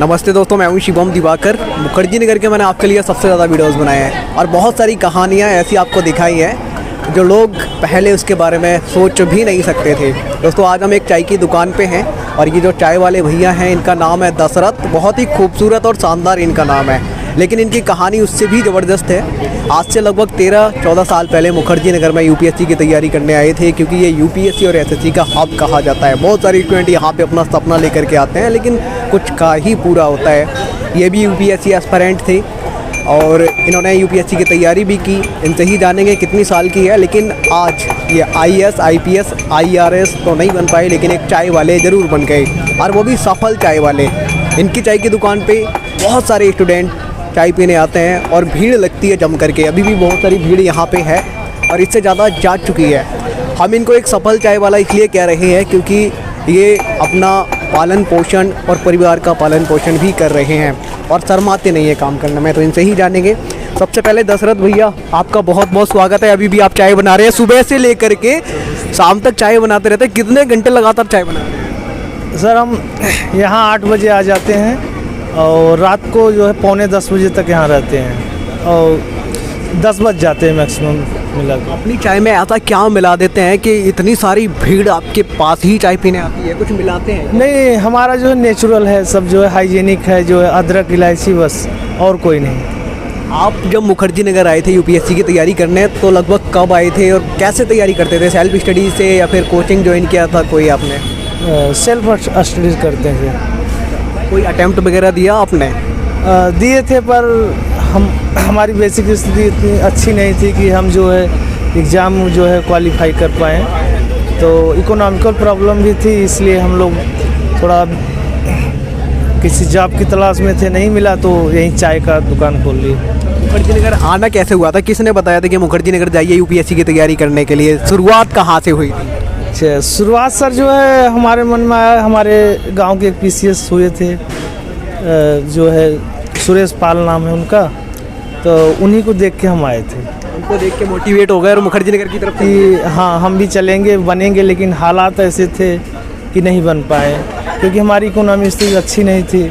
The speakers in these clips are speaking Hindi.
नमस्ते दोस्तों, मैं हूं शिवम दिवाकर। मुखर्जी नगर के मैंने आपके लिए सबसे ज़्यादा वीडियोस बनाए हैं और बहुत सारी कहानियां ऐसी आपको दिखाई हैं जो लोग पहले उसके बारे में सोच भी नहीं सकते थे। दोस्तों, आज हम एक चाय की दुकान पे हैं और ये जो चाय वाले भैया हैं इनका नाम है दशरथ। बहुत ही खूबसूरत और शानदार इनका नाम है, लेकिन इनकी कहानी उससे भी ज़बरदस्त है। आज से लगभग 13-14 साल पहले मुखर्जी नगर में यूपीएससी की तैयारी करने आए थे, क्योंकि ये यूपीएससी और एसएससी का हब कहा जाता है। बहुत सारे स्टूडेंट यहाँ पे अपना सपना लेकर के आते हैं, लेकिन कुछ का ही पूरा होता है। ये भी यूपीएससी एस्पिरेंट थे और इन्होंने यूपीएससी की तैयारी भी की। इनसे ही जानेंगे कितनी साल की है, लेकिन आज ये आईएएस, आईपीएस, आईआरएस तो नहीं बन पाए, लेकिन एक चाय वाले ज़रूर बन गए, और वो भी सफल चाय वाले। इनकी चाय की दुकान पे बहुत सारे स्टूडेंट चाय पीने आते हैं और भीड़ लगती है जम करके। अभी भी बहुत सारी भीड़ यहाँ पे है और इससे ज़्यादा जा चुकी है। हम इनको एक सफल चाय वाला इसलिए कह रहे हैं क्योंकि ये अपना पालन पोषण और परिवार का पालन पोषण भी कर रहे हैं और शर्माते नहीं है काम करने में। तो इनसे ही जानेंगे। सबसे पहले दशरथ भैया, आपका बहुत बहुत स्वागत है। अभी भी आप चाय बना रहे हैं, सुबह से लेकर के शाम तक चाय बनाते रहते हैं। कितने घंटे लगातार चाय बना रहे हैं? सर, हम यहाँ 8 बजे आ जाते हैं और रात को जो है 9:45 बजे तक यहाँ रहते हैं और 10 बज जाते हैं मैक्सिमम मिला के। अपनी चाय में ऐसा क्या मिला देते हैं कि इतनी सारी भीड़ आपके पास ही चाय पीने आती है? कुछ मिलाते हैं? नहीं, हमारा जो है नेचुरल है, सब जो है हाइजीनिक है, जो है अदरक इलायची, बस और कोई नहीं। आप जब मुखर्जी नगर आए थे यूपीएससी की तैयारी करने, तो लगभग कब आए थे और कैसे तैयारी करते थे? सेल्फ स्टडी से या फिर कोचिंग ज्वाइन किया था कोई आपने? सेल्फ स्टडीज करते थे। कोई अटेम्प्ट वगैरह दिया आपने? दिए थे, पर हमारी बेसिक स्थिति इतनी अच्छी नहीं थी कि हम जो है एग्ज़ाम जो है क्वालिफाई कर पाएँ। तो इकोनॉमिकल प्रॉब्लम भी थी, इसलिए हम लोग थोड़ा किसी जॉब की तलाश में थे, नहीं मिला तो यहीं चाय का दुकान खोल ली। मुखर्जी नगर आना कैसे हुआ था? किसने बताया था कि मुखर्जी नगर जाइए यूपीएससी की तैयारी करने के लिए? शुरुआत कहाँ से हुई थी? अच्छा, शुरुआत सर जो है हमारे मन में आया। हमारे गांव के एक पीसीएस हुए थे, जो है सुरेश पाल नाम है उनका, तो उन्हीं को देख के हम आए थे। उनको देख के मोटिवेट हो गए और मुखर्जी नगर की तरफ कि हाँ, हम भी चलेंगे, बनेंगे, लेकिन हालात ऐसे थे कि नहीं बन पाए, क्योंकि हमारी इकोनॉमी स्थिति अच्छी नहीं थी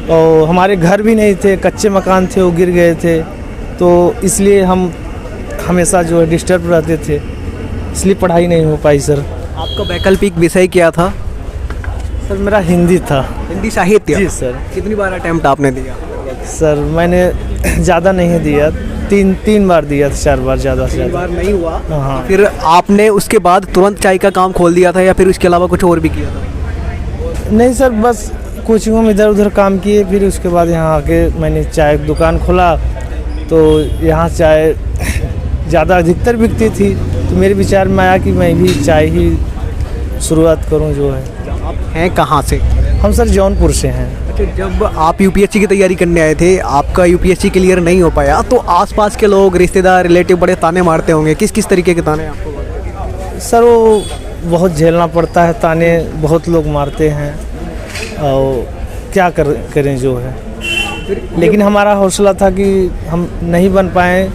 और हमारे घर भी नहीं थे, कच्चे मकान थे, वो गिर गए थे। तो इसलिए हम हमेशा जो है डिस्टर्ब रहते थे, इसलिए पढ़ाई नहीं हो पाई सर। आपका वैकल्पिक विषय क्या था? सर, मेरा हिंदी था। हिंदी साहित्य? जी सर। कितनी बार अटेम्प्ट आपने दिया? सर, मैंने ज़्यादा नहीं दिया, तीन बार दिया था, 4 बार, ज़्यादा से 3 ज़्यादा। बार नहीं हुआ? हाँ। फिर आपने उसके बाद तुरंत चाय का काम खोल दिया था या फिर उसके अलावा कुछ और भी किया था? नहीं सर, बस कोचिंगों में इधर उधर काम किए, फिर उसके बाद यहाँ आके मैंने चाय की दुकान खोला। तो यहाँ चाय ज़्यादा अधिकतर बिकती थी, तो मेरे विचार में आया कि मैं भी चाय ही शुरुआत करूँ जो है। आप हैं कहाँ से? हम सर जौनपुर से हैं। अच्छा, जब आप यूपीएससी की तैयारी करने आए थे, आपका यूपीएससी क्लियर नहीं हो पाया, तो आसपास के लोग, रिश्तेदार, रिलेटिव बड़े ताने मारते होंगे। किस किस तरीके के ताने आपको? सर, वो बहुत झेलना पड़ता है, ताने बहुत लोग मारते हैं और क्या करें जो है। लेकिन हमारा हौसला था कि हम नहीं बन पाए,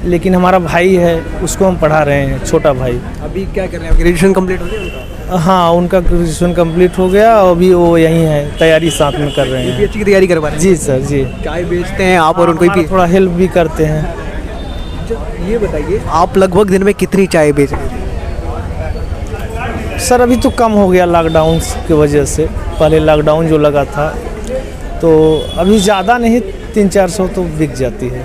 लेकिन हमारा भाई है, उसको हम पढ़ा रहे हैं, छोटा भाई। अभी क्या कर रहे हैं? ग्रेजुएशन कंप्लीट हो गया उनका? हाँ, उनका ग्रेजुएशन कंप्लीट हो गया और अभी वो यहीं है, तैयारी साथ में कर रहे हैं। यूपीएससी की तैयारी करवा रहे हैं? जी सर, जी। चाय बेचते हैं आप और उनको भी थोड़ा हेल्प भी करते हैं। ये बताइए, आप लगभग दिन में कितनी चाय बेच रहे थे? सर, अभी तो कम हो गया लॉकडाउन की वजह से। पहले लॉकडाउन जो लगा था, तो अभी ज़्यादा नहीं, 300-400 तो बिक जाती है।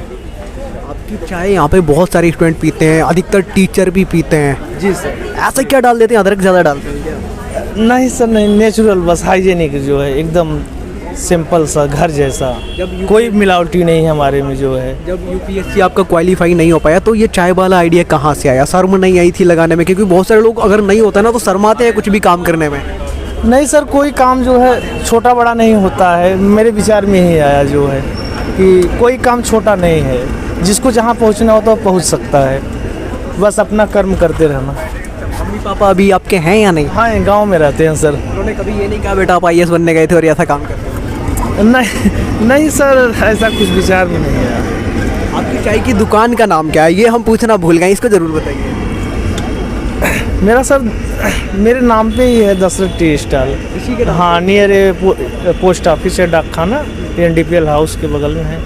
आपकी चाय यहाँ पे बहुत सारे स्टूडेंट पीते हैं, अधिकतर टीचर भी पीते हैं। जी सर। ऐसा क्या डाल देते हैं? अदरक ज़्यादा डालते हैं क्या? नहीं सर, नहीं, नेचुरल, बस हाइजीनिक जो है, एकदम सिंपल सा, घर जैसा, कोई मिलावटी नहीं है हमारे में जो है। जब यूपीएससी आपका क्वालिफाई नहीं हो पाया, तो ये चाय वाला आइडिया कहाँ से आया? शर्म नहीं आई थी लगाने में? क्योंकि बहुत सारे लोग अगर नहीं होता ना तो शर्माते हैं कुछ भी काम करने में। नहीं सर, कोई काम जो है छोटा बड़ा नहीं होता है, मेरे विचार में ही आया जो है कि कोई काम छोटा नहीं है, जिसको जहाँ पहुँचना हो तो पहुँच सकता है, बस अपना कर्म करते रहना। मम्मी पापा अभी आपके हैं या नहीं? हाँ, गांव में रहते हैं सर। उन्होंने कभी ये नहीं कहा बेटा आप आईएएस बनने गए थे और ऐसा काम करते? नहीं सर, ऐसा कुछ विचार में नहीं है। आपकी चाय की दुकान का नाम क्या है? ये हम पूछना भूल गए, इसको ज़रूर बताइए। मेरा सर मेरे नाम पे ही है दशरथ टी स्टॉल। इसी के नाम हाँ, नियर पोस्ट ऑफिस है, डाक खाना NDPL हाउस के बगल में है।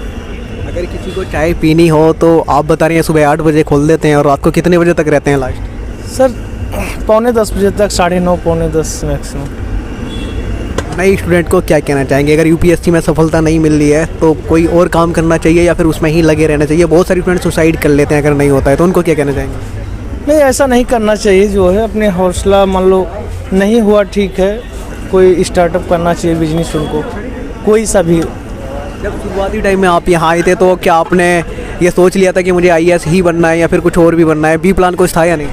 अगर किसी को चाय पीनी हो तो आप बता रहे हैं सुबह 8 बजे खोल देते हैं और रात को कितने बजे तक रहते हैं लास्ट? सर 9:45 बजे तक, 9:30 पौने 10 मैक्सिमम। नए स्टूडेंट को क्या कहना चाहेंगे? अगर यूपीएससी में सफलता नहीं मिल रही है तो कोई और काम करना चाहिए या फिर उसमें ही लगे रहना चाहिए? बहुत सारे स्टूडेंट सुसाइड कर लेते हैं अगर नहीं होता है, तो उनको क्या कहना चाहेंगे? नहीं, ऐसा नहीं करना चाहिए। जो है अपने हौसला, मान लो नहीं हुआ ठीक है, कोई स्टार्टअप करना चाहिए बिजनेस उनको, कोई सा भी। जब शुरुआती टाइम में आप यहाँ आए थे तो क्या आपने ये सोच लिया था कि मुझे IAS ही बनना है या फिर कुछ और भी बनना है? बी प्लान कुछ था या नहीं?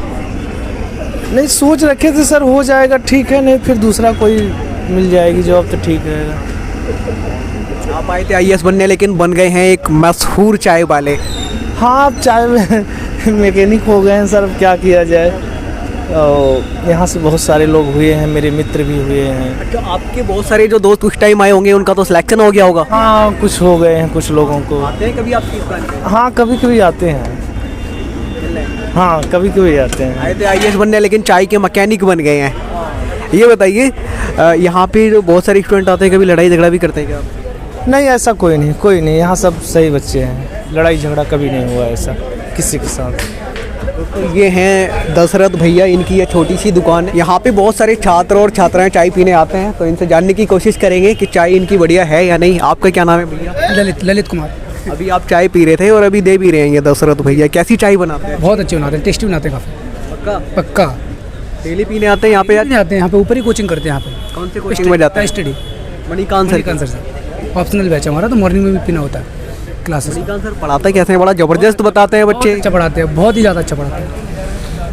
नहीं, सोच रखे थे सर, हो जाएगा ठीक है, नहीं फिर दूसरा कोई मिल जाएगी जॉब तो ठीक रहेगा। आप आए थे IAS बनने लेकिन बन गए हैं एक मशहूर चाय वाले। हाँ, अब चाय में मैकेनिक हो गए हैं सर, अब क्या किया जाए। और यहाँ से बहुत सारे लोग हुए हैं, मेरे मित्र भी हुए हैं। अच्छा, आपके बहुत सारे जो दोस्त उस टाइम आए होंगे उनका तो सिलेक्शन हो गया होगा? हाँ, कुछ हो गए हैं कुछ लोगों को। आते हैं कभी आपकी दुकान पे? हाँ, कभी कभी आते हैं। हाँ, कभी कभी आते हैं। आए थे IAS बनने लेकिन चाय के मैकेनिक बन गए हैं। ये बताइए, यहाँ पे जो बहुत सारे स्टूडेंट आते हैं कभी लड़ाई झगड़ा भी करते हैं क्या आप? नहीं, ऐसा कोई नहीं, यहाँ सब सही बच्चे हैं, लड़ाई झगड़ा कभी नहीं हुआ ऐसा किसी के साथ। तो ये हैं दशरथ भैया, इनकी ये छोटी सी दुकान है। यहाँ पे बहुत सारे छात्र और छात्राएं चाय पीने आते हैं, तो इनसे जानने की कोशिश करेंगे कि चाय इनकी बढ़िया है या नहीं। आपका क्या नाम है भैया? ललित कुमार। अभी आप चाय पी रहे थे और अभी दे भी रहे हैं ये दशरथ भैया। कैसी चाय बनाते हैं? बहुत अच्छे बनाते हैं, टेस्टी बनाते हैं काफ़ी। पक्का डेली पीने आते हैं यहाँ पे? नहीं आते हैं, यहाँ पे ऊपर ही कोचिंग करते हैं। यहाँ पे कौन से कोचिंग में जाते हैं? Study Manikant sir sir optional batch है हमारा, तो मॉर्निंग में भी पीना होता है क्लासेस। मणिकांत सर पढ़ाते कैसे हैं? बड़ा ज़बरदस्त बताते हैं बच्चे। अच्छा पढ़ाते हैं, बहुत ही ज़्यादा अच्छा पढ़ाते हैं,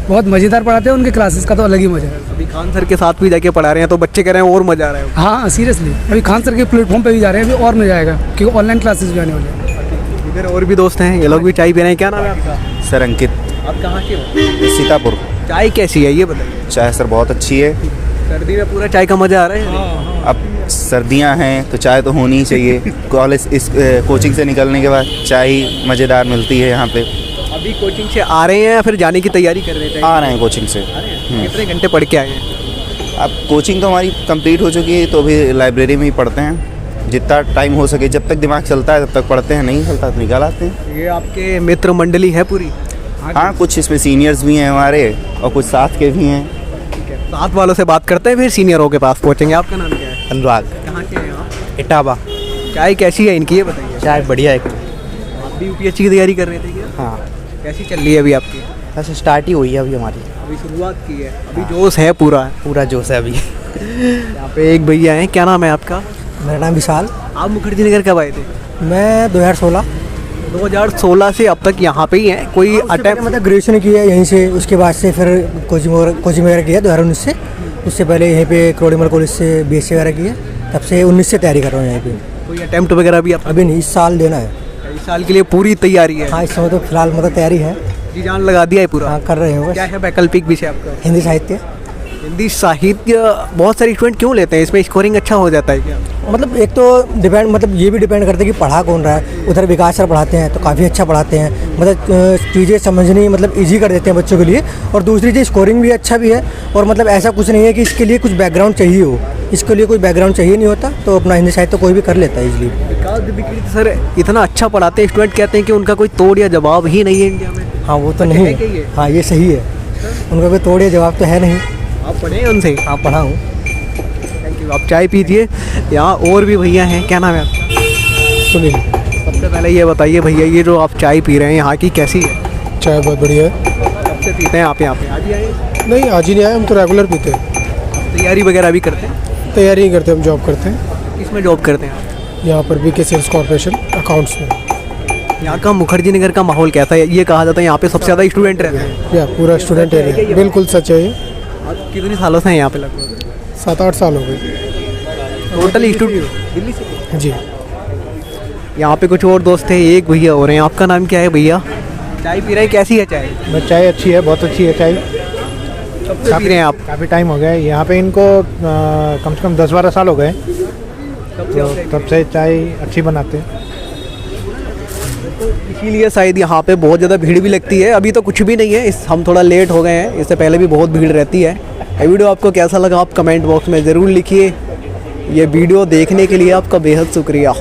बहुत मज़ेदार पढ़ाते हैं। उनके क्लासेस का तो अलग ही मज़ा है। अभी खान सर के साथ भी जाके पढ़ा रहे हैं तो बच्चे कह रहे हैं और मज़ा आ रहा है। हाँ सीरियसली, अभी खान सर के प्लेटफॉर्म पे भी जा रहे हैं, अभी और मज़ा आएगा क्योंकि ऑनलाइन क्लासेस भी आने वाले हैं। इधर और भी दोस्त हैं, ये लोग भी चाय पी रहे हैं। क्या नाम है आपका? सर अंकित। आप कहाँ के हो? सीतापुर। चाय कैसी है ये बताइए। चाय सर बहुत अच्छी है। सर्दी में पूरा चाय का मज़ा आ रहा है। अब सर्दियां हैं तो चाय तो होनी ही चाहिए। कॉलेज इस कोचिंग से निकलने के बाद चाय मज़ेदार मिलती है यहाँ पे। अभी कोचिंग से आ रहे हैं या फिर जाने की तैयारी कर रहे थे? आ रहे हैं कोचिंग से। कितने घंटे पढ़ के आए हैं? अब कोचिंग तो हमारी कंप्लीट हो चुकी है, तो अभी लाइब्रेरी में ही पढ़ते हैं। जितना टाइम हो सके, जब तक दिमाग चलता है तब तक पढ़ते हैं, नहीं चलता तो निकाल आते हैं। ये आपके मित्र मंडली है पूरी? हाँ, कुछ इसमें सीनियर्स भी हैं हमारे और कुछ साथ के भी हैं। साथ वालों से बात करते हैं फिर सीनियरों के पास पहुँचेंगे। आपका नाम क्या है? अनुराग। कहाँ के हैं आप? इटावा। चाय कैसी है इनकी ये बताइए। चाय बढ़िया है। आप भी UPSC की तैयारी कर रहे थे क्या? हाँ, कैसी चल रही है अभी आपकी? बस स्टार्ट ही हुई है अभी हमारी। अभी शुरुआत की है, अभी जोश है पूरा। पूरा जोश है अभी। यहाँ पे एक भैया हैं, क्या नाम है आपका? मेरा नाम विशाल। आप मुखर्जी नगर कब आए थे? मैं 2016 से अब तक यहाँ पे ही हैं। कोई अटेम्प्ट मतलब ग्रेजुएशन किया यहीं से, उसके बाद से फिर कोचिंग वगैरह किया 2019 से। उससे पहले यहीं पे क्रोडीमल कॉलेज से BSc वगैरह किया, तब से 19 से तैयारी कर रहा हूँ यहाँ पे। कोई अटेम्प्ट वगैरह भी आप? अभी नहीं, इस साल देना है। इस साल के लिए पूरी तैयारी है? हाँ, इस समय तो फिलहाल मतलब तैयारी है। जी जान लगा दिया है पूरा? हाँ, कर रहे हो। क्या है वैकल्पिक विषय आपका? हिंदी साहित्य। हिंदी साहित्य बहुत सारे स्टूडेंट क्यों लेते हैं? इसमें स्कोरिंग अच्छा हो जाता है क्या? मतलब एक तो डिपेंड, मतलब ये भी डिपेंड करता है कि पढ़ा कौन रहा है। उधर विकास सर पढ़ाते हैं तो काफ़ी अच्छा पढ़ाते हैं, मतलब चीज़ें समझनी मतलब इजी कर देते हैं बच्चों के लिए। और दूसरी चीज़ स्कोरिंग भी अच्छा भी है। और मतलब ऐसा कुछ नहीं है कि इसके लिए कुछ बैकग्राउंड चाहिए हो, इसके लिए कोई बैकग्राउंड चाहिए नहीं होता, तो अपना हिंदी साहित्य कोई भी कर लेता है इजली। विकास द्विवेदी सर इतना अच्छा पढ़ाते हैं, स्टूडेंट कहते हैं कि उनका कोई तोड़ या जवाब ही नहीं है इंडिया में। हाँ, वो तो नहीं है। हाँ, ये सही है, उनका कोई तोड़ या जवाब तो है नहीं। आप पढ़े हैं उनसे? हाँ, पढ़ा हूँ। Thank you. आप चाय पीजिए। यहाँ और भी भैया हैं, क्या नाम है आपका? सुनील। सबसे पहले ये बताइए भैया, ये जो आप चाय पी रहे हैं यहाँ की कैसी है? चाय बहुत बढ़िया है। कब से पीते हैं आप यहाँ पे? आज ही आए? नहीं, आज ही नहीं आए, हम तो रेगुलर पीते हैं। तैयारी वगैरह भी करते हैं? तैयारी ही करते हैं, हम जॉब करते हैं। किसमें जॉब करते हैं आप? यहाँ पर BK सेल्स कॉर्पोरेशन अकाउंट्स में। यहाँ का मुखर्जी नगर का माहौल कैसा है? ये कहा जाता है यहाँ पे सबसे ज़्यादा स्टूडेंट रहते हैं। या पूरा स्टूडेंट एरिया, बिल्कुल सच है ये। आप कितने सालों से हैं यहाँ पे? लगभग 7-8 साल हो गए। टोटल स्टूडेंट दिल्ली से? जी। यहाँ पे कुछ और दोस्त हैं, एक भैया हो रहे हैं। आपका नाम क्या है भैया? चाय पी रहे हैं, कैसी है चाय? चाय अच्छी है, बहुत अच्छी है चाय। कब से पी रहे हैं आप? काफ़ी टाइम हो गया है यहाँ पे इनको, कम से कम 10-12 साल हो गए, तो तब से चाय अच्छी बनाते हैं। इसीलिए शायद यहाँ पे बहुत ज़्यादा भीड़ भी लगती है। अभी तो कुछ भी नहीं है, हम थोड़ा लेट हो गए हैं, इससे पहले भी बहुत भीड़ रहती है। ये वीडियो आपको कैसा लगा आप कमेंट बॉक्स में ज़रूर लिखिए। ये वीडियो देखने के लिए आपका बेहद शुक्रिया।